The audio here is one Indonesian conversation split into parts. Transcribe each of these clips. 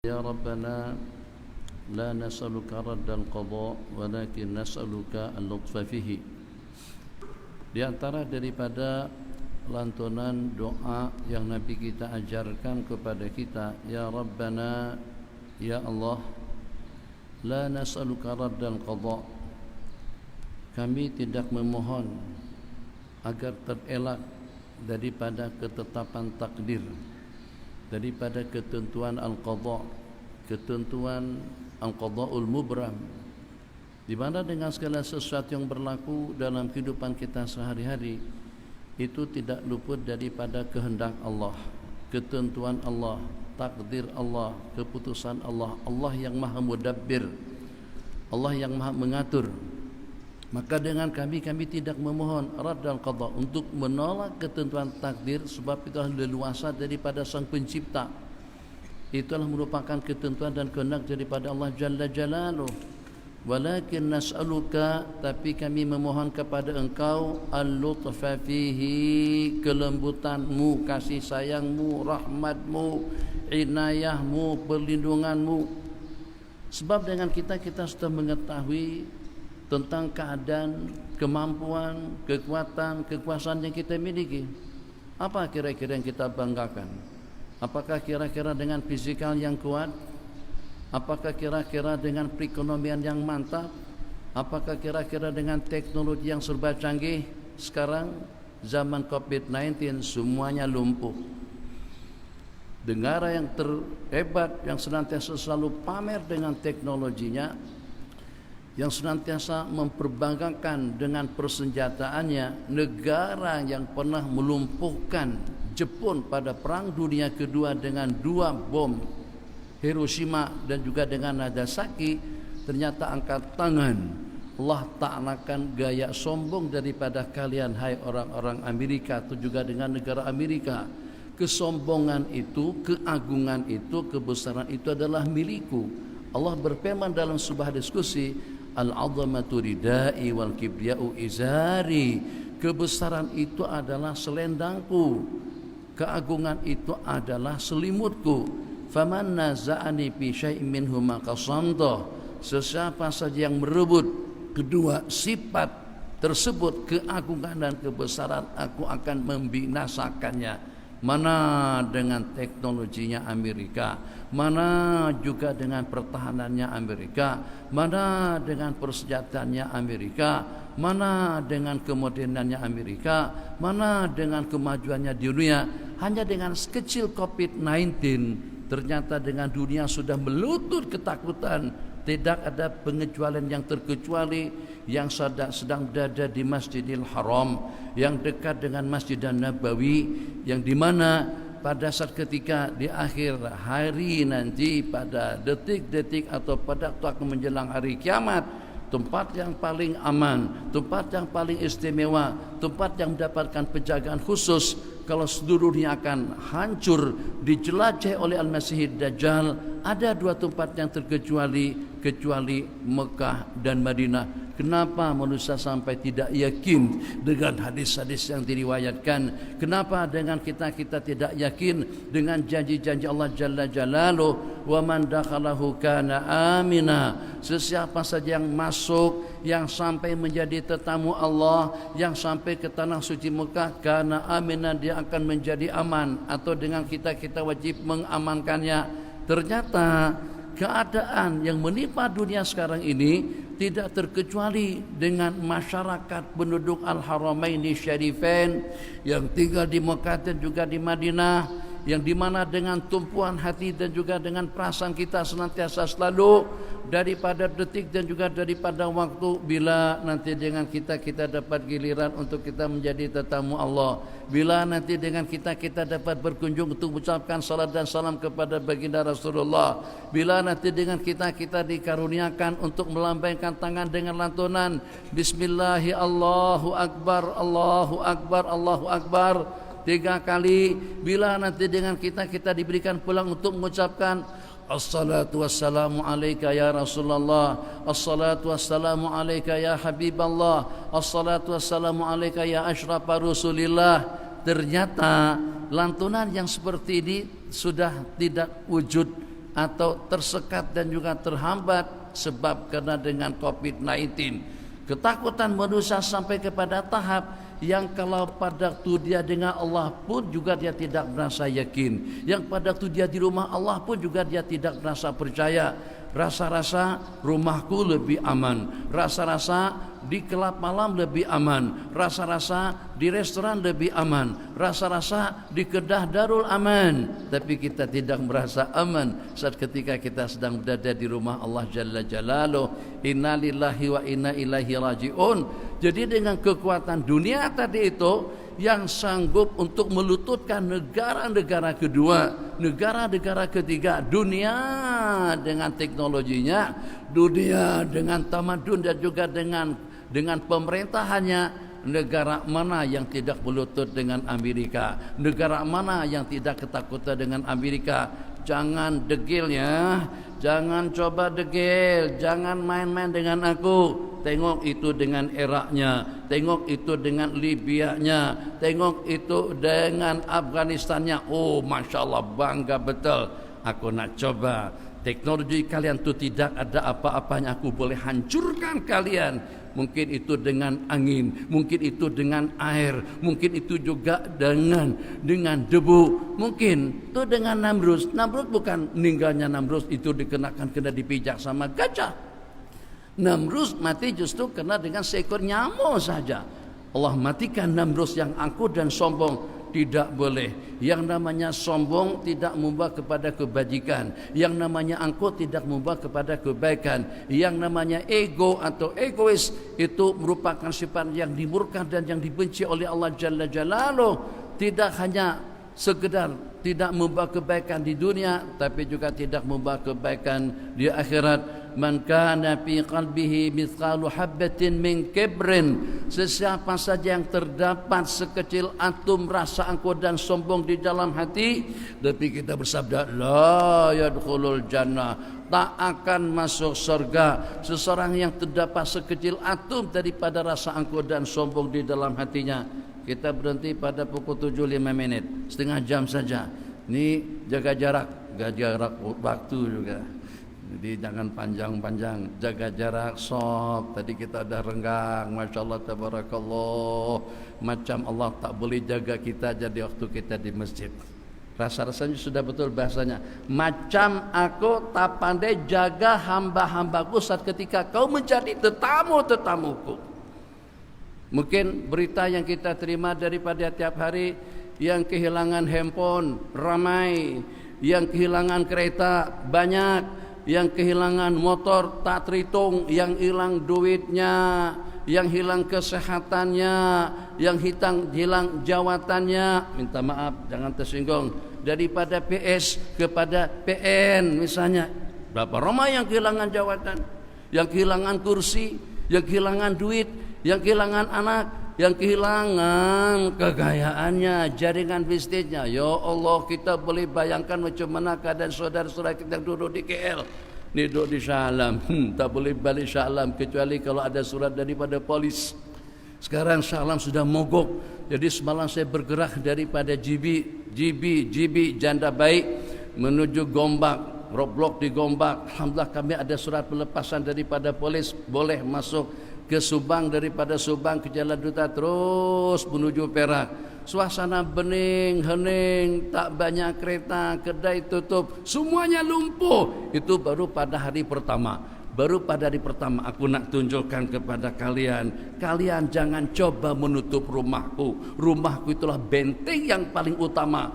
Ya Rabbana la nas'aluka raddal qadha walakin nas'aluka al-lutfa fihi. Di antara daripada lantunan doa yang Nabi kita ajarkan kepada kita, ya Rabbana, ya Allah, la nas'aluka raddal qadha, kami tidak memohon agar terelak daripada ketetapan takdir, daripada ketentuan al-qadha, ketentuan al-qadha'ul mubram, di mana dengan segala sesuatu yang berlaku dalam kehidupan kita sehari-hari itu tidak luput daripada kehendak Allah, ketentuan Allah, takdir Allah, keputusan Allah. Allah yang maha mudabbir, Allah yang maha mengatur. Maka dengan kami tidak memohon raddal qadha, untuk menolak ketentuan takdir, sebab itu adalah leluasa daripada Sang Pencipta. Itulah merupakan ketentuan dan kehendak daripada Allah Jalla Jalaluh. Walakin nas'aluka, tapi kami memohon kepada Engkau al-lutfa fihi, kelembutanmu, kasih sayangmu, rahmatmu, inayahmu, perlindunganmu. Sebab dengan kita sudah mengetahui tentang keadaan, kemampuan, kekuatan, kekuasaan yang kita miliki. Apa kira-kira yang kita banggakan? Apakah kira-kira dengan fisikal yang kuat? Apakah kira-kira dengan perekonomian yang mantap? Apakah kira-kira dengan teknologi yang serba canggih? Sekarang zaman COVID-19 semuanya lumpuh. Negara yang terhebat, yang senantiasa selalu pamer dengan teknologinya, yang senantiasa memperbanggakan dengan persenjataannya, negara yang pernah melumpuhkan Jepun pada Perang Dunia Kedua dengan 2 bom Hiroshima dan juga dengan Nagasaki, ternyata angkat tangan. Allah ta'alakan gaya sombong daripada kalian, hai orang-orang Amerika, atau juga dengan negara Amerika. Kesombongan itu, keagungan itu, kebesaran itu adalah milikku. Allah berfirman dalam sebuah diskusi, al-'azamatu ridai wal kibriya'u izari, kebesaran itu adalah selendangku, keagungan itu adalah selimutku. Faman naza'ani fi syai'in minhu maqasamta, sesiapa saja yang merebut kedua sifat tersebut, keagungan dan kebesaran, aku akan membinasakannya. Mana dengan teknologinya Amerika, mana juga dengan pertahanannya Amerika, mana dengan persenjataannya Amerika, mana dengan kemodernannya Amerika, mana dengan kemajuannya di dunia. Hanya dengan sekecil COVID-19, ternyata dengan dunia sudah melutut ketakutan. Tidak ada pengecualian yang terkecuali yang sedang berada di Masjidil Haram, yang dekat dengan Masjid Nabawi, yang dimana pada saat ketika di akhir hari nanti, pada detik-detik atau pada waktu menjelang hari kiamat, tempat yang paling aman, tempat yang paling istimewa, tempat yang mendapatkan penjagaan khusus kalau seluruhnya akan hancur dijelajahi oleh Al-Masihid Dajjal. Ada 2 tempat yang kecuali Mekah dan Madinah. Kenapa manusia sampai tidak yakin dengan hadis-hadis yang diriwayatkan? Kenapa dengan kita tidak yakin dengan janji-janji Allah Jalla Jalaluh, wa man dakhalahu kana amina, sesiapa saja yang masuk, yang sampai menjadi tetamu Allah, yang sampai ke tanah suci Mekah, kana amina, dia akan menjadi aman, atau dengan kita wajib mengamankannya. Ternyata keadaan yang menimpa dunia sekarang ini tidak terkecuali dengan masyarakat penduduk Al-Haramaini Syarifain yang tinggal di Mekah dan juga di Madinah, yang dimana dengan tumpuan hati dan juga dengan perasaan kita senantiasa selalu daripada detik dan juga daripada waktu, bila nanti dengan kita dapat giliran untuk kita menjadi tetamu Allah, bila nanti dengan kita dapat berkunjung untuk mengucapkan salat dan salam kepada baginda Rasulullah, bila nanti dengan kita dikaruniakan untuk melambaikan tangan dengan lantunan Bismillahi Allahu Akbar, Allahu Akbar, Allahu Akbar 3 kali, bila nanti dengan kita diberikan pulang untuk mengucapkan Assalatu wassalamu alaika ya Rasulullah, assalatu wassalamu alaika ya Habiballah, assalatu wassalamu alaika ya asyrafar Rasulillah. Ternyata lantunan yang seperti ini sudah tidak wujud atau tersekat dan juga terhambat sebab karena dengan COVID-19. Ketakutan manusia sampai kepada tahap yang kalau pada waktu dia dengan Allah pun juga dia tidak merasa yakin. Yang pada waktu dia di rumah Allah pun juga dia tidak merasa percaya. Rasa-rasa rumahku lebih aman, rasa-rasa di kelab malam lebih aman, rasa-rasa di restoran lebih aman, rasa-rasa di kedah darul aman. Tapi kita tidak merasa aman saat ketika kita sedang berada di rumah Allah Jalla Jalaluh. Inna lillahi wa inna ilaihi raji'un. Jadi dengan kekuatan dunia tadi itu yang sanggup untuk melututkan negara-negara kedua, negara-negara ketiga, dunia dengan teknologinya, dunia dengan tamadun dan juga dengan pemerintahannya. Negara mana yang tidak berlutut dengan Amerika? Negara mana yang tidak ketakutan dengan Amerika? Jangan degil ya, jangan coba degil, jangan main-main dengan aku. Tengok itu dengan Iraknya, tengok itu dengan Libyanya, tengok itu dengan Afganistannya. Oh, Masya Allah, bangga betul. Aku nak coba. Teknologi kalian itu tidak ada apa-apanya. Aku boleh hancurkan kalian. Mungkin itu dengan angin, mungkin itu dengan air, mungkin itu juga dengan debu, mungkin itu dengan Namrus. Namrus bukan meninggalnya Namrus itu dikenakan kena dipijak sama gajah. Namrus mati justru kena dengan seekor nyamuk saja. Allah matikan Namrus yang angkuh dan sombong. Tidak boleh. Yang namanya sombong tidak membawa kepada kebajikan. Yang namanya angkuh tidak membawa kepada kebaikan. Yang namanya ego atau egois itu merupakan sifat yang dimurka dan yang dibenci oleh Allah Jalla Jalaluh. Tidak hanya sekedar tidak membawa kebaikan di dunia, tapi juga tidak membawa kebaikan di akhirat. Man kana fi qalbihi mithqalu habatin min kibrin, sesiapa saja yang terdapat sekecil atom rasa angkuh dan sombong di dalam hati, tapi kita bersabda la yadkhulul jannah, tak akan masuk surga seseorang yang terdapat sekecil atom daripada rasa angkuh dan sombong di dalam hatinya. Kita berhenti pada pukul 7:05, setengah jam saja. Ini jaga jarak waktu juga. Jadi jangan panjang-panjang, jaga jarak, sob. Tadi kita dah renggang, Masya Allah, tabarakallah. Macam Allah tak boleh jaga kita jadi waktu kita di masjid. Rasa-rasanya sudah betul bahasanya. Macam aku tak pandai jaga hamba-hambaku saat ketika kau menjadi tetamu-tetamuku. Mungkin berita yang kita terima daripada tiap hari, yang kehilangan handphone ramai, yang kehilangan kereta banyak, yang kehilangan motor tak terhitung, yang hilang duitnya, yang hilang kesehatannya, yang hilang jawatannya. Minta maaf, jangan tersinggung. Daripada PS kepada PN misalnya. Berapa ramai yang kehilangan jawatan, yang kehilangan kursi, yang kehilangan duit, yang kehilangan anak, yang kehilangan kekayaannya, jaringan bisnisnya. Ya Allah, kita boleh bayangkan macam mana keadaan saudara-saudara kita yang duduk di KL, ni duduk di Shah Alam, tak boleh balik Shah Alam kecuali kalau ada surat daripada polis. Sekarang Shah Alam sudah mogok. Jadi semalam saya bergerak daripada GB Janda Baik menuju Gombak, roadblock di Gombak. Alhamdulillah kami ada surat pelepasan daripada polis, boleh masuk ke Subang, daripada Subang ke Jalan Duta terus menuju Perak. Suasana bening, hening, tak banyak kereta, kedai tutup, semuanya lumpuh. Itu baru pada hari pertama. Baru pada hari pertama aku nak tunjukkan kepada kalian, kalian jangan coba menutup rumahku. Rumahku itulah benteng yang paling utama.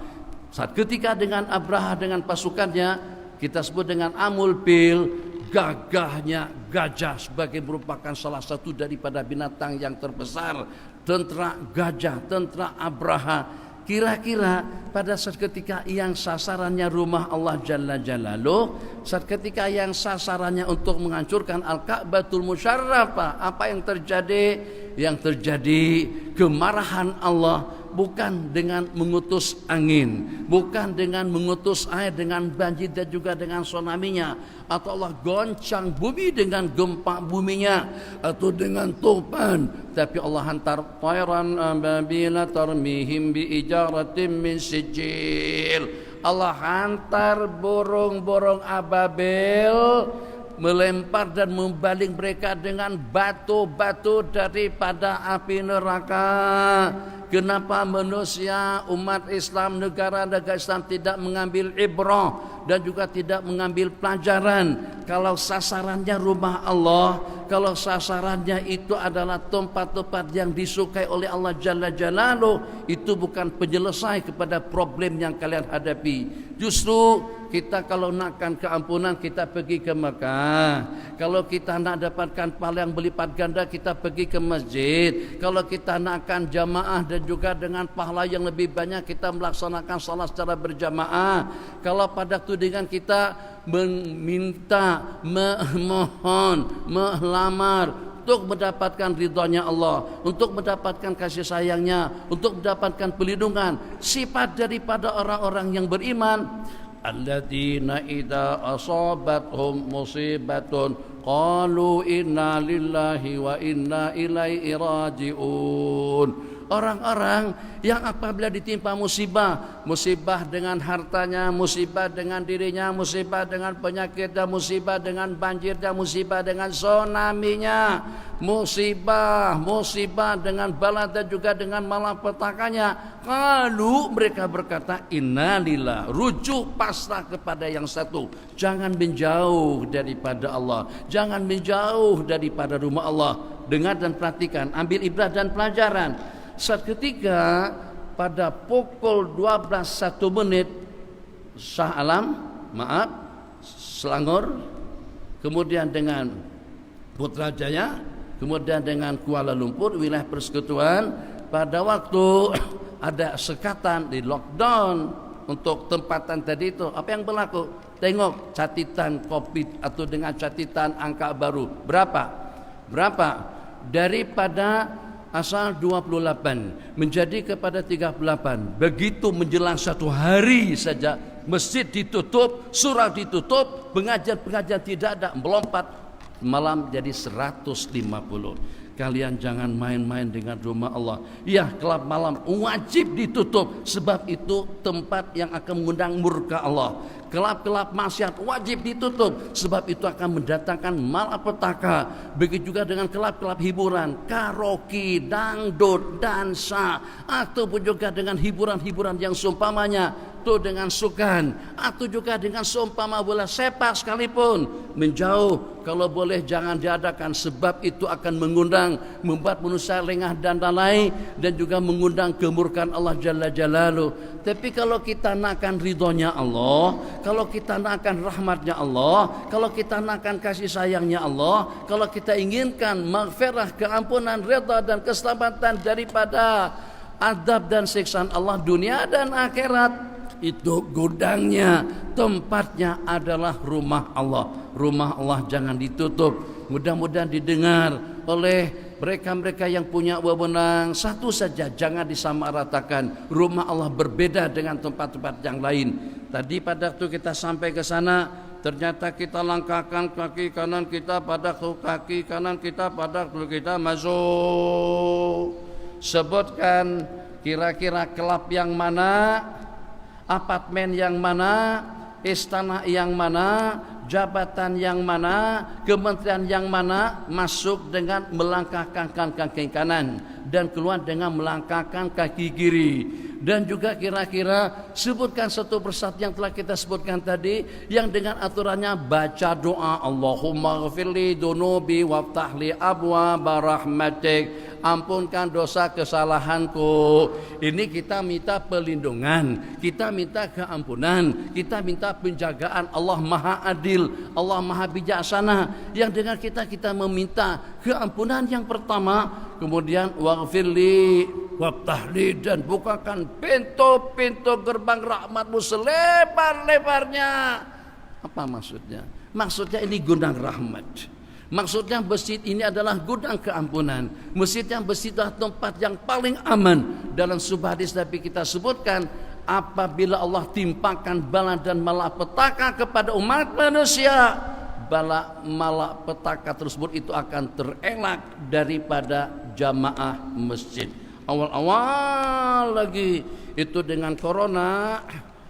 Saat ketika dengan Abraha dengan pasukannya, kita sebut dengan Amul Fil, gagahnya gajah sebagai merupakan salah satu daripada binatang yang terbesar. Tentera gajah, tentera Abraha. Kira-kira pada saat ketika yang sasarannya rumah Allah Jalla Jalaluh, saat ketika yang sasarannya untuk menghancurkan Al-Ka'batul Musyarrafah, apa yang terjadi? Yang terjadi kemarahan Allah. Bukan dengan mengutus angin, bukan dengan mengutus air dengan banjir dan juga dengan tsunami-nya, atau Allah goncang bumi dengan gempa buminya, atau dengan tufan, tapi Allah hantar tayran ababila tarmihim bi ijaratin min sijil. Allah hantar burung-burung ababil melempar dan membaling mereka dengan batu-batu daripada api neraka. Kenapa manusia, umat Islam, negara-negara Islam tidak mengambil ibrah dan juga tidak mengambil pelajaran? Kalau sasarannya rumah Allah, kalau sasarannya itu adalah tempat-tempat yang disukai oleh Allah Jalla Jalaluh, itu bukan penyelesai kepada problem yang kalian hadapi. Justru kita kalau nakkan keampunan, kita pergi ke Mekah. Kalau kita nak dapatkan pahala yang berlipat ganda, kita pergi ke masjid. Kalau kita nakkan jamaah dan juga dengan pahala yang lebih banyak, kita melaksanakan salat secara berjamaah. Kalau pada tudingan kita meminta, memohon, melamar untuk mendapatkan ridhonya Allah, untuk mendapatkan kasih sayangnya, untuk mendapatkan perlindungan, sifat daripada orang-orang yang beriman, alladzina idza asabathum musibatun qalu inna lillahi wa inna ilaihi rajiun. Orang-orang yang apabila ditimpa musibah, musibah dengan hartanya, musibah dengan dirinya, musibah dengan penyakitnya, musibah dengan banjirnya, musibah dengan tsunami-nya, musibah dengan bala dan juga dengan malapetakannya. Kalau mereka berkata innalillah, rujuk pasrah kepada yang satu. Jangan menjauh daripada Allah, jangan menjauh daripada rumah Allah. Dengar dan perhatikan, ambil ibrah dan pelajaran. Saat ketika pada pukul 12:01 Shah Alam, Selangor, kemudian dengan Putrajaya, kemudian dengan Kuala Lumpur, wilayah persekutuan, pada waktu ada sekatan di lockdown untuk tempatan tadi itu, apa yang berlaku? Tengok catatan COVID atau dengan catatan angka baru berapa daripada asal 28 menjadi kepada 38. Begitu menjelang satu hari saja masjid ditutup, surau ditutup, pengajian tidak ada, melompat malam jadi 150. Kalian jangan main-main dengan rumah Allah. Ya, kelab malam wajib ditutup, sebab itu tempat yang akan mengundang murka Allah. Kelab-kelab maksiat wajib ditutup, sebab itu akan mendatangkan malapetaka. Begitu juga dengan kelab-kelab hiburan, karaoke, dangdut, dansa, ataupun juga dengan hiburan-hiburan yang seumpamanya itu dengan sukan, atau juga dengan seumpama bola sepak sekalipun. Menjauh, kalau boleh jangan diadakan, sebab itu akan mengundang, membuat manusia lengah dan lalai, dan juga mengundang kemurkaan Allah Jalla Jalaluh. Tapi kalau kita nakkan ridhonya Allah, kalau kita nakkan rahmatnya Allah, kalau kita nakkan kasih sayangnya Allah, kalau kita inginkan maghfirah, keampunan, redha dan keselamatan daripada azab dan siksaan Allah dunia dan akhirat, itu gudangnya, tempatnya adalah rumah Allah. Rumah Allah jangan ditutup. Mudah-mudahan didengar oleh mereka-mereka yang punya wewenang. Satu saja, jangan disamaratakan. Rumah Allah berbeda dengan tempat-tempat yang lain. Tadi pada waktu kita sampai ke sana, ternyata kita langkahkan kaki kanan kita pada kaki kanan kita pada kita masuk. Sebutkan kira-kira kelab yang mana, apartemen yang mana, istana yang mana, jabatan yang mana, kementerian yang mana masuk dengan melangkahkan kaki kanan dan keluar dengan melangkahkan kaki kiri. Dan juga kira-kira sebutkan satu persatu yang telah kita sebutkan tadi, yang dengan aturannya baca doa Allahumma ghfirli dunubi waftahli abwaaba rahmatik, ampunkan dosa kesalahanku. Ini kita minta perlindungan, kita minta keampunan, kita minta penjagaan. Allah Maha Adil, Allah Maha Bijaksana. Yang dengan kita meminta keampunan yang pertama, kemudian waghfirli waftahli, dan bukakan pintu-pintu gerbang rahmatmu selebar-lebarnya. Apa maksudnya? Maksudnya ini gudang rahmat. Maksudnya masjid ini adalah gudang keampunan. Masjid yang bersih adalah tempat yang paling aman. Dalam sebuah hadis Nabi kita sebutkan, apabila Allah timpakan bala dan malapetaka kepada umat manusia, bala malapetaka tersebut itu akan terelak daripada jamaah masjid. Awal-awal lagi itu dengan corona,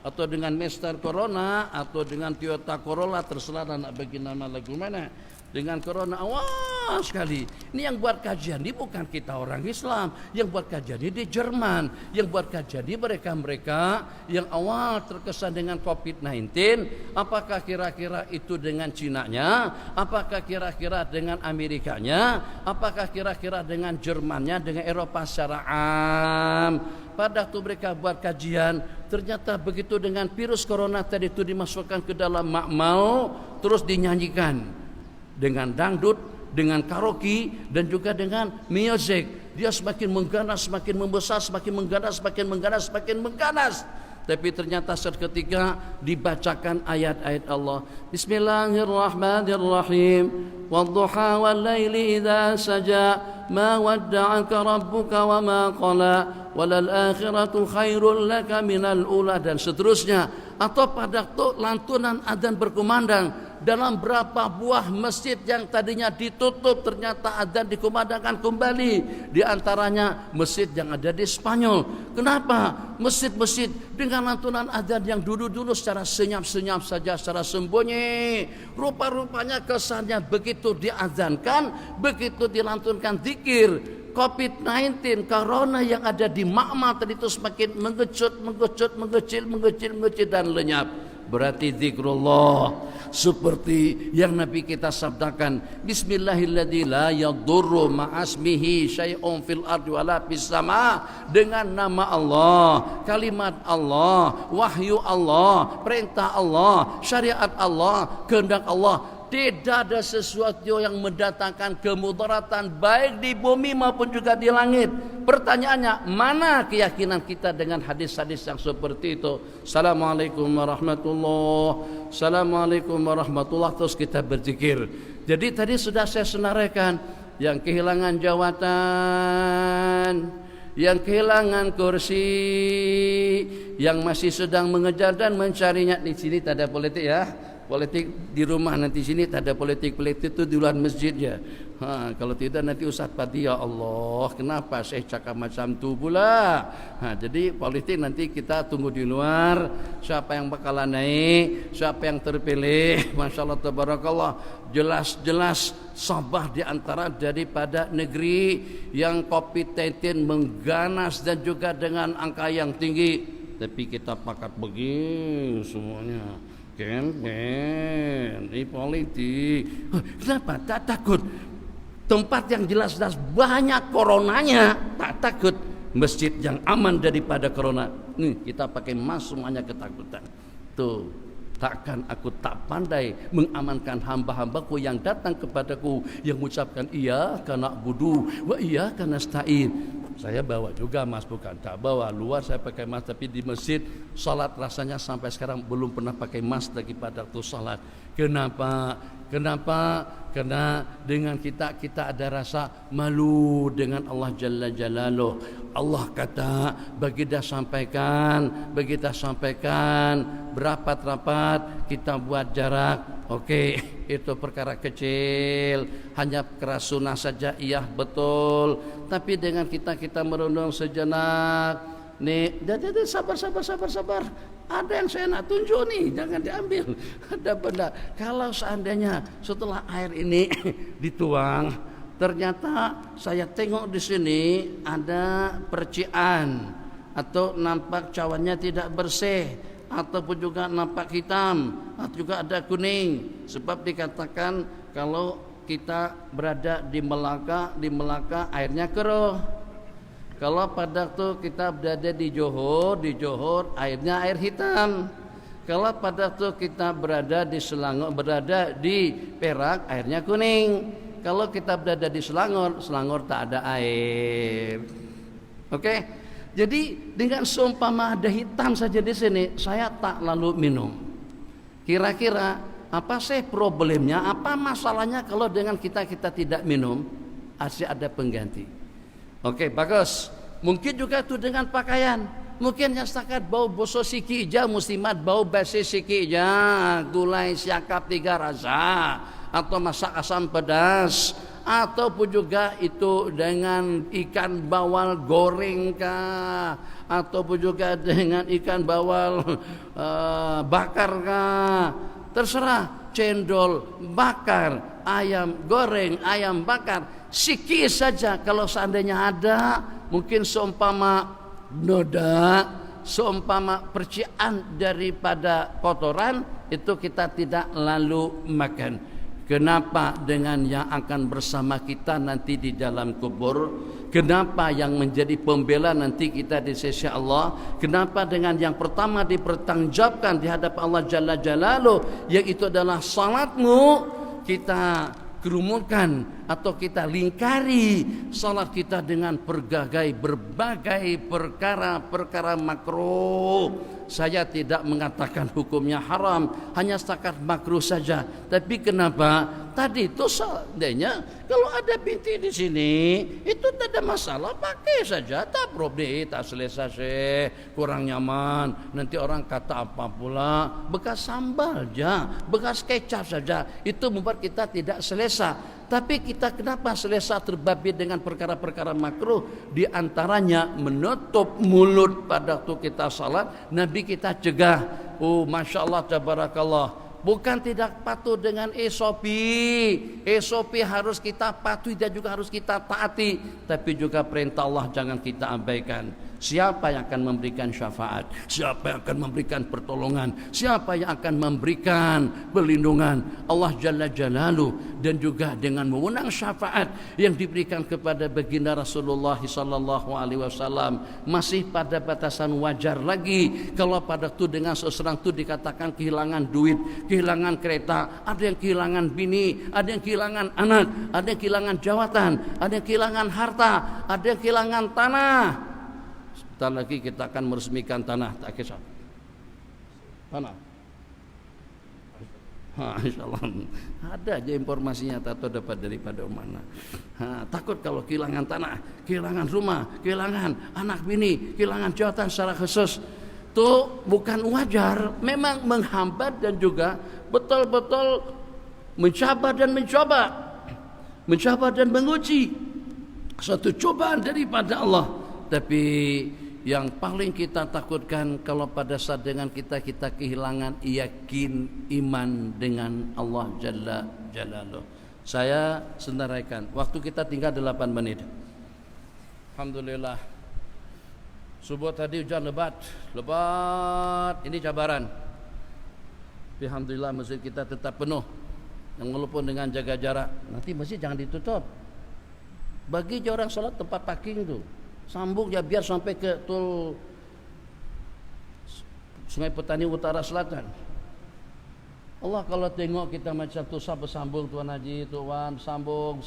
atau dengan Master Corona atau dengan Toyota Corolla, terserah nak bagi nama lagu mana, dengan Corona awas sekali. Ini yang buat kajian ini bukan kita orang Islam, yang buat kajian ini di Jerman, yang buat kajian ini mereka-mereka yang awal terkesan dengan COVID-19. Apakah kira-kira itu dengan Cinanya, apakah kira-kira dengan Amerikanya, apakah kira-kira dengan Jermannya, dengan Eropa secara am. Pada waktu mereka buat kajian, ternyata begitu dengan virus corona tadi itu dimasukkan ke dalam makmal, terus dinyanyikan dengan dangdut, dengan karaoke, dan juga dengan music. Dia semakin mengganas, semakin membesar, semakin mengganas, semakin mengganas, semakin mengganas. Tapi ternyata seketika dibacakan ayat-ayat Allah. Bismillahirrahmanirrahim. Wadduha wal laili idza saja ma wadda'aka rabbuka wa ma qala walal akhiratu khairul laka minal ula, dan seterusnya. Atau pada lantunan adzan berkumandang, dalam berapa buah masjid yang tadinya ditutup ternyata adzan dikumandangkan kembali. Di antaranya masjid yang ada di Spanyol. Kenapa? Masjid-masjid dengan lantunan adzan yang dulu-dulu secara senyap-senyap saja, secara sembunyi, rupa-rupanya kesannya begitu diadzankan, begitu dilantunkan zikir, COVID-19 corona yang ada di makmal tadi itu semakin mengecut, mengecil dan lenyap. Berarti zikrullah seperti yang Nabi kita sabdakan, Bismillahilladzi la yadurru ma'asmihi syai'un fil ardi wala fis sama. Dengan nama Allah, kalimat Allah, wahyu Allah, perintah Allah, syariat Allah, kehendak Allah, tidak ada sesuatu yang mendatangkan kemudaratan baik di bumi maupun juga di langit. Pertanyaannya, mana keyakinan kita dengan hadis-hadis yang seperti itu? Assalamualaikum warahmatullahi, Assalamualaikum warahmatullahi, terus kita berzikir. Jadi tadi sudah saya senaraikan, yang kehilangan jawatan, yang kehilangan kursi, yang masih sedang mengejar dan mencarinya. Di sini tak ada politik ya. Politik di rumah, nanti sini tak ada politik itu di luar masjid ya. Kalau tidak nanti Ustaz Pati, ya Allah kenapa saya cakap macam tu pula. Jadi politik nanti kita tunggu di luar, siapa yang bakalan naik, siapa yang terpilih. Masya Allah tabarakallah, jelas-jelas Sabah di antara daripada negeri yang COVID-19 mengganas dan juga dengan angka yang tinggi. Tapi kita pakat begini semuanya. Ini politik. Kenapa? Tak takut. Tempat yang jelas-jelas banyak coronanya, tak takut. Masjid yang aman daripada corona. Nih kita pakai mask semuanya ketakutan. Tuh, takkan aku tak pandai mengamankan hamba-hambaku yang datang kepadaku, yang mengucapkan iya karena budu, wa iya karena stain. Saya bawa juga mas, bukan tak bawa luar, saya pakai mas. Tapi di masjid salat rasanya sampai sekarang belum pernah pakai mas lagi pada waktu salat. Kenapa? Karena dengan kita ada rasa malu dengan Allah Jalla Jalaluh. Allah kata bagi dah sampaikan berapat-rapat kita buat jarak. Oke, itu perkara kecil, hanya kerasunan saja, iya betul. Tapi dengan kita merenung sejenak, nih, sabar. Ada yang saya nak tunjuk nih, jangan diambil. Ada benda. Kalau seandainya setelah air ini dituang, ternyata saya tengok di sini ada percikan atau nampak cawannya tidak bersih, ataupun juga nampak hitam, atau juga ada kuning. Sebab dikatakan kalau kita berada di Melaka airnya keruh. Kalau pada waktu kita berada di Johor airnya air hitam. Kalau pada waktu kita berada di Selangor, berada di Perak, airnya kuning. Kalau kita berada di Selangor tak ada air. Oke? Jadi dengan seumpama ada hitam saja di sini, saya tak lalu minum. Kira-kira apa sih problemnya? Apa masalahnya kalau dengan kita tidak minum? Masih ada pengganti. Oke, bagus. Mungkin juga itu dengan pakaian. Mungkin yang setakat bau boso siki ija, muslimat bau basi siki ija, gulai siakap 3 rasa, atau masak asam pedas, ataupun juga itu dengan ikan bawal goreng kah, ataupun juga dengan ikan bawal bakar kah, terserah, cendol bakar, ayam goreng, ayam bakar, sikit saja. Kalau seandainya ada, mungkin seumpama noda, seumpama percikan daripada kotoran, itu kita tidak lalu makan. Kenapa dengan yang akan bersama kita nanti di dalam kubur? Kenapa yang menjadi pembela nanti kita di sisi Allah? Kenapa dengan yang pertama dipertanggungjawabkan di hadapan Allah Jalla Jalaluh, yaitu adalah salatmu, kita kerumunkan atau kita lingkari salat kita dengan berbagai perkara makruh. Saya tidak mengatakan hukumnya haram, hanya setakat makruh saja. Tapi kenapa? Tadi itu seandainya kalau ada binti di sini, itu tidak ada masalah, pakai saja, tak problem, tak selesai, kurang nyaman. Nanti orang kata apa pula, bekas sambal aja, bekas kecap saja, itu membuat kita tidak selesa. Tapi kita kenapa selesa terbabi dengan perkara-perkara makruh? Di antaranya menutup mulut pada waktu kita salat. Nabi kita cegah. Oh, masya Allah, tabarakallah. Bukan tidak patuh dengan SOP. SOP harus kita patuhi dan juga harus kita taati. Tapi juga perintah Allah jangan kita abaikan. Siapa yang akan memberikan syafaat? Siapa yang akan memberikan pertolongan? Siapa yang akan memberikan perlindungan? Allah Jalla Jalaluh. Dan juga dengan mewenang syafaat yang diberikan kepada baginda Rasulullah sallallahu alaihi wasallam, masih pada batasan wajar lagi kalau pada itu dengan seseorang itu dikatakan kehilangan duit, kehilangan kereta, ada yang kehilangan bini, ada yang kehilangan anak, ada yang kehilangan jawatan, ada yang kehilangan harta, ada yang kehilangan tanah. Sebentar lagi kita akan meresmikan tanah, tak kisah. Tanah. Insyaallah. Ada aja informasinya, tak tahu dapat daripada mana. Takut kalau kehilangan tanah, kehilangan rumah, kehilangan anak bini, kehilangan jawatan secara khusus. Itu bukan wajar, memang menghambat dan juga betul-betul mencabar dan mencoba dan menguji suatu cobaan daripada Allah. Tapi yang paling kita takutkan kalau pada saat dengan kita kehilangan yakin iman dengan Allah Jalla Jalaluh. Saya senaraikan, waktu kita tinggal 8 menit. Alhamdulillah. Subuh tadi hujan lebat. Ini cabaran. Alhamdulillah masjid kita tetap penuh. Yang walaupun dengan jaga jarak. Nanti masjid jangan ditutup. Bagi orang salat tempat parking tu, sambung ya biar sampai ke tol Sungai Petani Utara Selatan. Allah kalau tengok kita macam tu bersambung Tuan Haji, Tuan sambung,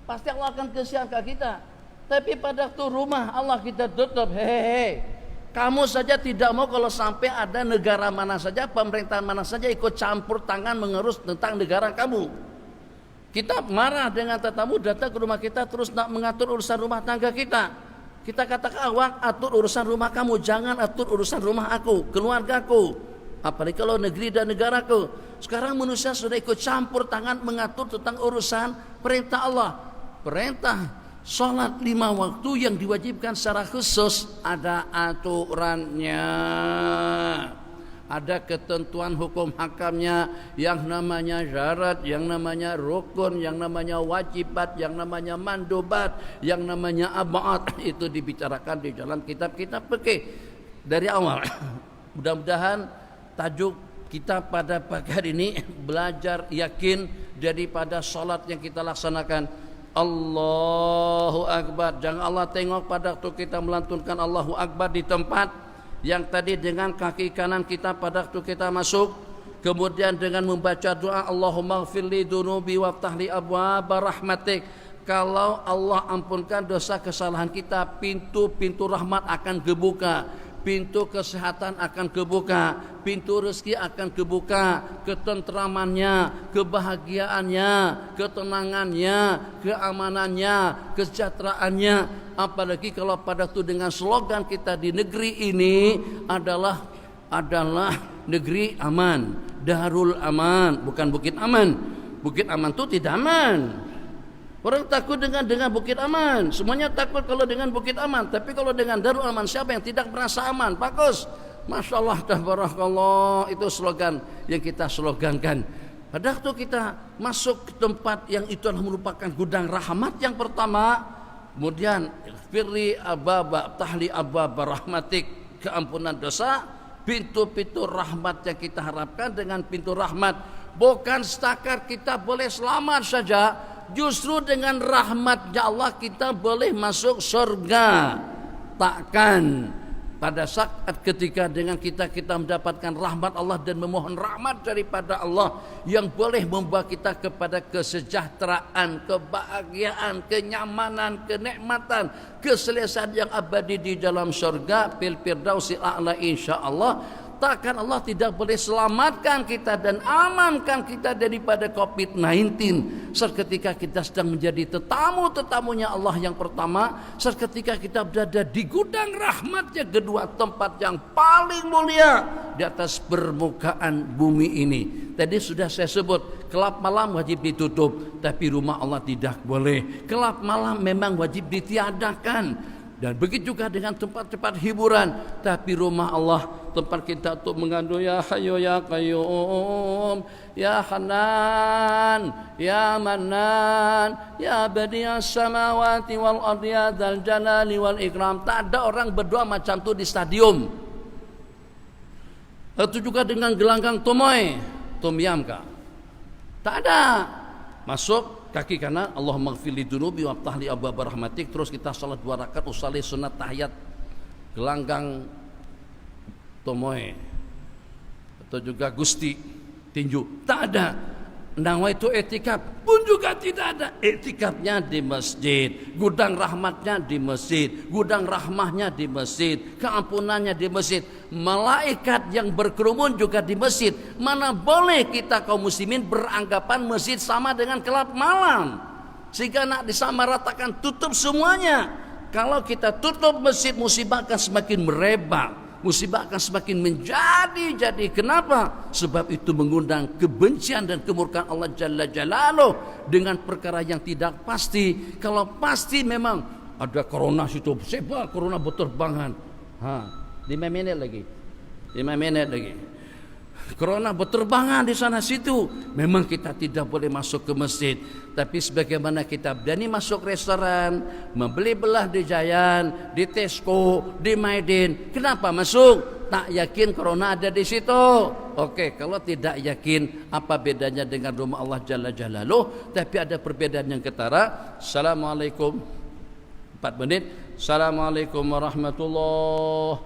pasti Allah akan kesian ke kita. Tapi pada waktu rumah Allah kita tutup. Hehehe. Kamu saja tidak mau kalau sampai ada negara mana saja, pemerintahan mana saja ikut campur tangan mengurus tentang negara kamu. Kita marah dengan tetamu datang ke rumah kita terus nak mengatur urusan rumah tangga kita. Kita katakan, awak atur urusan rumah kamu, jangan atur urusan rumah aku, keluargaku. Apalagi kalau negeri dan negaraku. Sekarang manusia sudah ikut campur tangan mengatur tentang urusan perintah Allah. Perintah salat 5 waktu yang diwajibkan secara khusus ada aturannya. Ada ketentuan hukum hakamnya, yang namanya syarat, yang namanya rukun, yang namanya wajibat, yang namanya mandubat, yang namanya ab'ad. Itu dibicarakan di dalam kitab-kitab fikih dari awal. Mudah-mudahan tajuk kita pada pagi hari ini belajar yakin daripada salat yang kita laksanakan. Allahu Akbar. Jangan Allah tengok pada waktu kita melantunkan Allahu Akbar di tempat yang tadi dengan kaki kanan kita pada waktu kita masuk, kemudian dengan membaca doa Allahumma ghfirli dunubi waftahli abwaaba rahmatik. Kalau Allah ampunkan dosa kesalahan kita, pintu-pintu rahmat akan kebuka, pintu kesehatan akan kebuka, pintu rezeki akan kebuka, ketentramannya, kebahagiaannya, ketenangannya, keamanannya, kesejahteraannya. Apalagi kalau pada itu dengan slogan kita di negeri ini adalah negeri aman, Darul Aman, bukan Bukit Aman. Bukit Aman itu tidak aman. Orang takut dengan Bukit Aman. Semuanya takut kalau dengan Bukit Aman. Tapi kalau dengan Darul Aman, siapa yang tidak merasa aman? Bagus. Masya Allah, tabarakallah. Itu slogan yang kita slogankan. Padahal itu kita masuk ke tempat yang itu adalah merupakan gudang rahmat yang pertama. Kemudian firli ababa tahli ababa rahmatik, keampunan dosa. Pintu-pintu rahmat yang kita harapkan dengan pintu rahmat. Bukan setakat kita boleh selamat saja. Justru dengan rahmatnya Allah kita boleh masuk surga. Takkan pada saat ketika dengan kita mendapatkan rahmat Allah dan memohon rahmat daripada Allah yang boleh membawa kita kepada kesejahteraan, kebahagiaan, kenyamanan, kenikmatan, keselesaan yang abadi di dalam surga fil firdausil a'la insyaallah. Takkan Allah tidak boleh selamatkan kita dan amankan kita daripada COVID-19 seketika kita sedang menjadi tetamunya Allah yang pertama, seketika kita berada di gudang rahmatnya kedua, tempat yang paling mulia di atas permukaan bumi ini. Tadi sudah saya sebut, kelab malam wajib ditutup, tapi rumah Allah tidak boleh. Kelab malam memang wajib ditiadakan. Dan begitu juga dengan tempat-tempat hiburan. Tapi rumah Allah, tempat kita untuk mengandung ya Hayyu ya Qayyum, ya Hanan, ya Manan, ya Badi'as samawati wal ardi ya dzal jalali wal ikram. Tak ada orang berdoa macam tu di stadium. Itu juga dengan gelanggang tomoy, tom yam ka. Tak ada. Masuk kaki kanan, Allahumma ghfirli dzunubi waftah li abwaab rahmatik. Terus kita salat 2 rakaat usolli sunat tahiyat gelanggang tomoy atau juga gusti tinju. Tak ada. Nangwa itu etikaf pun juga tidak ada. Etikafnya di masjid, gudang rahmatnya di masjid, gudang rahmahnya di masjid, keampunannya di masjid, malaikat yang berkerumun juga di masjid. Mana boleh kita kaum muslimin beranggapan masjid sama dengan kelab malam, sehingga nak disamaratakan tutup semuanya. Kalau kita tutup masjid, musibah akan semakin merebak, musibah akan semakin menjadi. Kenapa? Sebab itu mengundang kebencian dan kemurkaan Allah Jalla Jalaluh dengan perkara yang tidak pasti. Kalau pasti memang ada corona situ, sebab corona berterbangan. 5 menit lagi. Corona berterbangan di sana situ. Memang kita tidak boleh masuk ke masjid. Tapi sebagaimana kita berani masuk restoran, membeli belah di Giant, di Tesco, di Maidin. Kenapa masuk? Tak yakin corona ada di situ. Oke, kalau tidak yakin, apa bedanya dengan rumah Allah Jalla Jalaluh? Tapi ada perbedaan yang ketara. Assalamualaikum. 4 menit. Assalamualaikum warahmatullahi.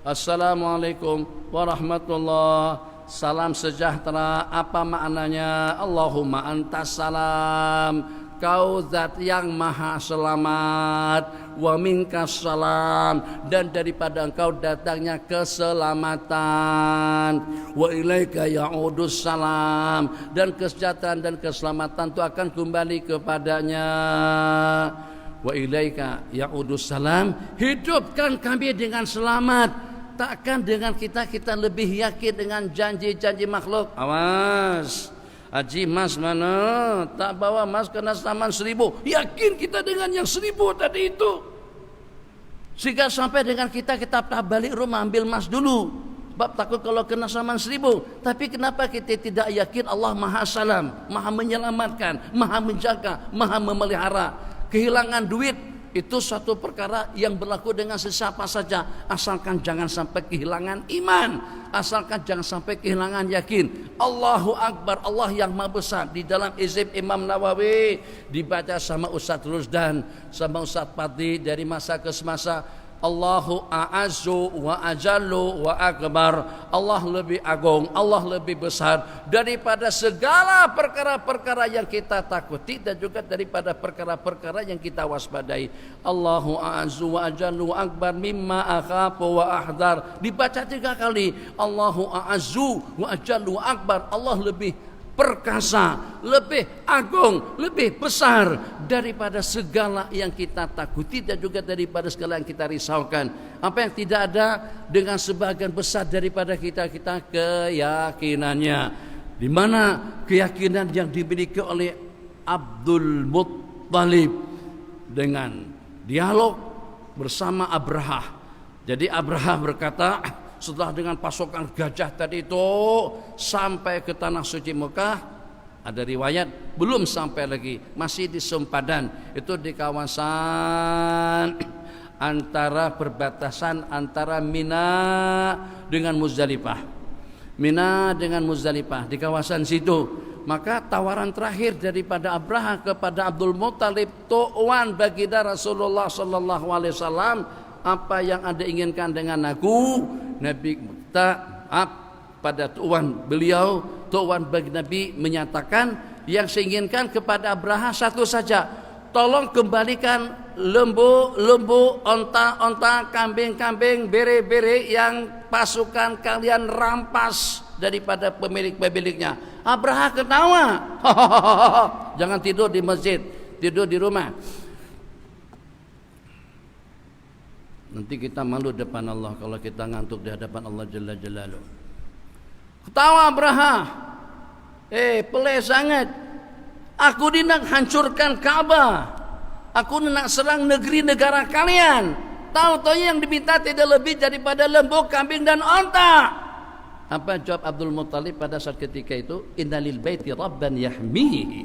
Assalamualaikum warahmatullahi. Salam sejahtera, apa maknanya? Allahumma antas salam, kau zat yang maha selamat, wa minkas salam, dan daripada engkau datangnya keselamatan, wa ilaika ya'udus salam, dan kesejahteraan dan keselamatan itu akan kembali kepadanya. Wa ilaika ya'udus salam, hidupkan kami dengan selamat. Takkan dengan kita lebih yakin dengan janji-janji makhluk. Awas, Haji Mas mana tak bawa Mas kena saman 1000. Yakin kita dengan yang 1000 tadi itu, sehingga sampai dengan kita balik rumah ambil Mas dulu, sebab takut kalau kena saman 1000. Tapi kenapa kita tidak yakin Allah Maha Salam, Maha menyelamatkan, Maha menjaga, Maha memelihara? Kehilangan duit itu suatu perkara yang berlaku dengan sesiapa saja, asalkan jangan sampai kehilangan iman, asalkan jangan sampai kehilangan yakin. Allahu Akbar, Allah yang Maha Besar. Di dalam Hizb Imam Nawawi dibaca sama Ustaz Rusdan, sama Ustaz Pati dari masa ke semasa. Allahu a'azzu wa ajallu wa akbar. Allah lebih agung, Allah lebih besar daripada segala perkara-perkara yang kita takuti dan juga daripada perkara-perkara yang kita waspadai. Allahu a'azzu wa ajallu wa akbar mimma akhafu wa ahdar. Dibaca 3 kali. Allahu a'azzu wa ajallu wa akbar. Allah lebih perkasa, lebih agung, lebih besar daripada segala yang kita takuti dan juga daripada segala yang kita risaukan. Apa yang tidak ada dengan sebagian besar daripada kita keyakinannya. Di mana keyakinan yang dimiliki oleh Abdul Muttalib dengan dialog bersama Abraha. Jadi Abraha berkata, setelah dengan pasukan gajah tadi itu sampai ke tanah suci Mekah, ada riwayat belum sampai lagi, masih di sempadan, itu di kawasan antara perbatasan antara Mina dengan Muzdalifah. Mina dengan Muzdalifah, di kawasan situ. Maka tawaran terakhir daripada Abraha kepada Abdul Muttalib, "Tu'wan baginda Rasulullah sallallahu alaihi wasallam, apa yang Anda inginkan dengan aku?" Nabi pada tuan beliau, tuan bagi Nabi menyatakan, yang saya inginkan kepada Abraha satu saja, tolong kembalikan lembu, onta, kambing, bere yang pasukan kalian rampas daripada pemiliknya. Abraha ketawa, jangan tidur di masjid, tidur di rumah. Nanti kita malu depan Allah kalau kita ngantuk di hadapan Allah Jalla Jalaluh. Ketawa Abraha, pelai sangat. Aku nak hancurkan Ka'bah, aku nak serang negeri negara kalian. Tahu-tahu yang diminta tidak lebih daripada lembu, kambing dan onta. Apa jawab Abdul Muttalib pada saat ketika itu? Innalil baiti rabban yahmihi.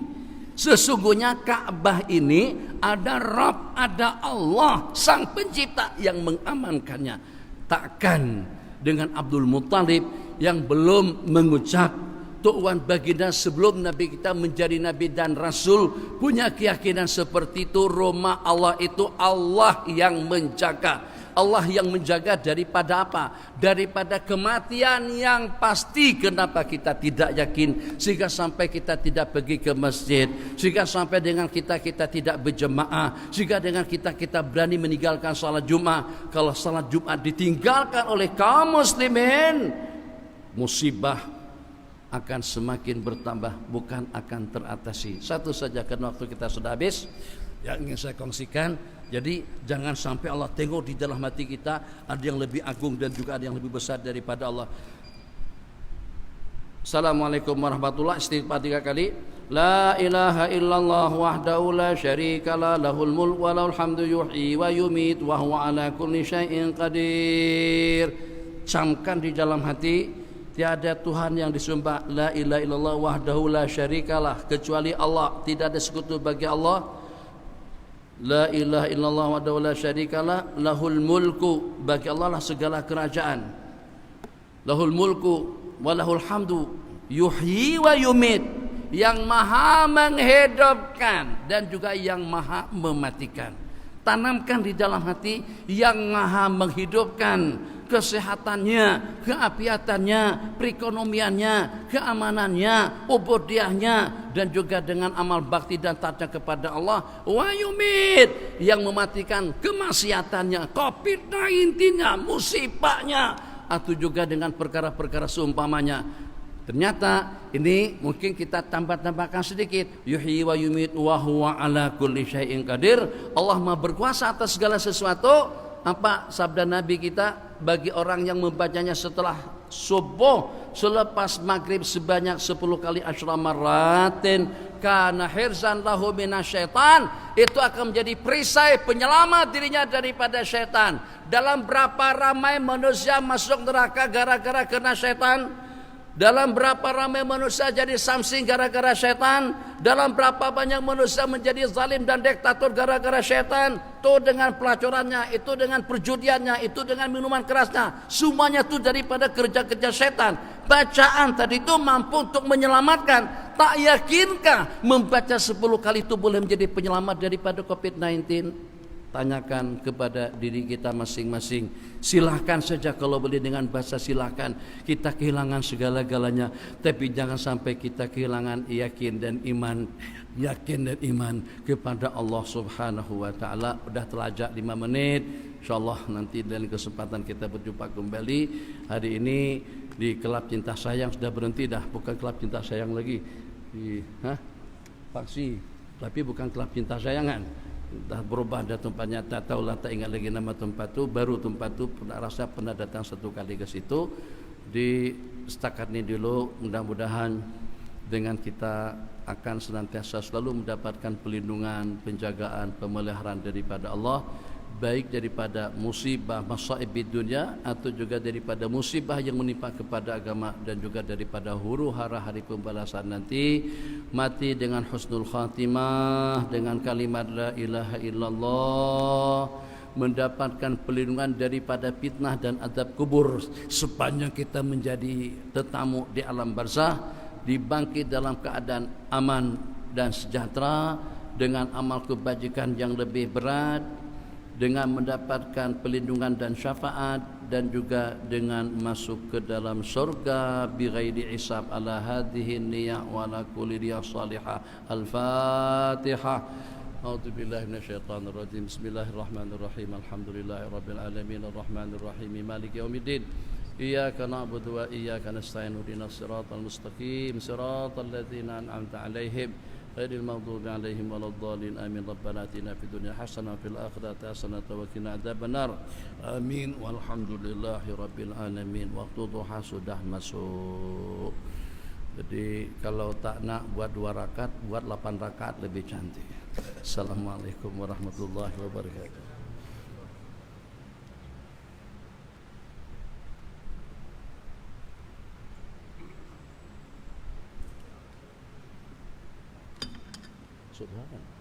Sesungguhnya Ka'bah ini ada Rabb, ada Allah sang pencipta yang mengamankannya. Takkan dengan Abdul Muttalib yang belum mengucap tu'wan baginda sebelum Nabi kita menjadi Nabi dan Rasul punya keyakinan seperti itu, rumah Allah itu Allah yang menjaga. Allah yang menjaga daripada apa? Daripada kematian yang pasti. Kenapa kita tidak yakin? Sehingga sampai kita tidak pergi ke masjid, sehingga sampai dengan kita tidak berjemaah, sehingga dengan kita berani meninggalkan salat Jumat. Kalau salat Jumat ditinggalkan oleh kaum muslimin, musibah akan semakin bertambah, bukan akan teratasi. Satu saja karena waktu kita sudah habis yang ingin saya kongsikan. Jadi jangan sampai Allah tengok di dalam hati kita ada yang lebih agung dan juga ada yang lebih besar daripada Allah. Assalamualaikum warahmatullahi wabarakatuh. Istighfar 3 kali. La ilaha illallah wahdahu la syarikalah, lahul mulk wa lahul hamdu yuhyi wa yumit wa huwa ala kulli syai'in qadir. Camkan di dalam hati, tiada Tuhan yang disembah, la ilaha illallah wahdahu la syarikalah, kecuali Allah, tidak ada sekutu bagi Allah. La ilaha illallah wahdahu la syarikalah, lahul mulku, bagi Allah lah segala kerajaan. Lahul mulku wa lahul hamdu yuhyi wa yumit, yang maha menghidupkan dan juga yang maha mematikan. Tanamkan di dalam hati yang maha menghidupkan, kesehatannya, keapiatannya, perekonomiannya, keamanannya, ubudiahnya, dan juga dengan amal bakti dan taatnya kepada Allah. Wa yumit, yang mematikan kemaksiatannya, COVID-19-nya, musibahnya, atau juga dengan perkara-perkara seumpamanya. Ternyata ini mungkin kita tambah-tambahkan sedikit. Yuhyi wa yumit wa huwa ala kulli syai'in qadir. Allah Maha berkuasa atas segala sesuatu. Apa sabda Nabi kita bagi orang yang membacanya setelah subuh, selepas maghrib sebanyak 10 kali asyra maratin, kana hirzan lahu minasyaitan, itu akan menjadi perisai penyelamat dirinya daripada syaitan. Dalam berapa ramai manusia masuk neraka gara-gara kena syaitan? Dalam berapa ramai manusia jadi samsing gara-gara syaitan? Dalam berapa banyak manusia menjadi zalim dan diktator gara-gara syaitan? Itu dengan pelacurannya, itu dengan perjudiannya, itu dengan minuman kerasnya. Semuanya itu daripada kerja-kerja syaitan. Bacaan tadi itu mampu untuk menyelamatkan. Tak yakinkah membaca 10 kali itu boleh menjadi penyelamat daripada COVID-19? Tanyakan kepada diri kita masing-masing. Silahkan saja kalau boleh dengan bahasa silahkan. Kita kehilangan segala-galanya, tapi jangan sampai kita kehilangan yakin dan iman. Yakin dan iman kepada Allah Subhanahu wa taala. Udah telajak 5 menit. Insyaallah nanti dalam kesempatan kita berjumpa kembali. Hari ini di Kelab Cinta Sayang sudah berhenti dah, bukan Kelab Cinta Sayang lagi. Faksi, tapi bukan Kelab Cinta Sayangan. Dah berubah dah tempatnya, tak tahulah, tak ingat lagi nama tempat tu. Baru tempat tu pernah datang 1 kali ke situ. Di setakat ini dulu, mudah-mudahan dengan kita akan senantiasa selalu mendapatkan pelindungan, penjagaan, pemeliharaan daripada Allah, baik daripada musibah masaib di dunia atau juga daripada musibah yang menimpa kepada agama, dan juga daripada huru-hara hari pembalasan nanti. Mati dengan husnul khatimah dengan kalimat la ilaha illallah, mendapatkan perlindungan daripada fitnah dan azab kubur sepanjang kita menjadi tetamu di alam barzah, dibangkit dalam keadaan aman dan sejahtera dengan amal kebajikan yang lebih berat, dengan mendapatkan perlindungan dan syafaat, dan juga dengan masuk ke dalam surga bighairi hisab ala hadhihi niyyah wa ala kulli niyyah salihah. Al-Fatihah. A'udzu billahi minasyaitonir rajim. Bismillahirrahmanirrahim. Alhamdulillahirabbil alamin arrahmanir rahim maliki yaumiddin. Iyyaka na'budu wa iyyaka nasta'in ihdinas siratal mustaqim siratal ladzina an'amta 'alaihim ghairil maghdubi 'alaihim waladdallin. Amin. Rabbana atina fid dunya hasanah wa fil akhirati hasanah wa qina adzabannar. Amin. Walhamdulillahirabbil alamin. Waktu duha sudah masuk. Jadi kalau tak nak buat 2 rakaat, buat 8 rakaat lebih cantik. Assalamualaikum warahmatullahi wabarakatuh. Subhanallah.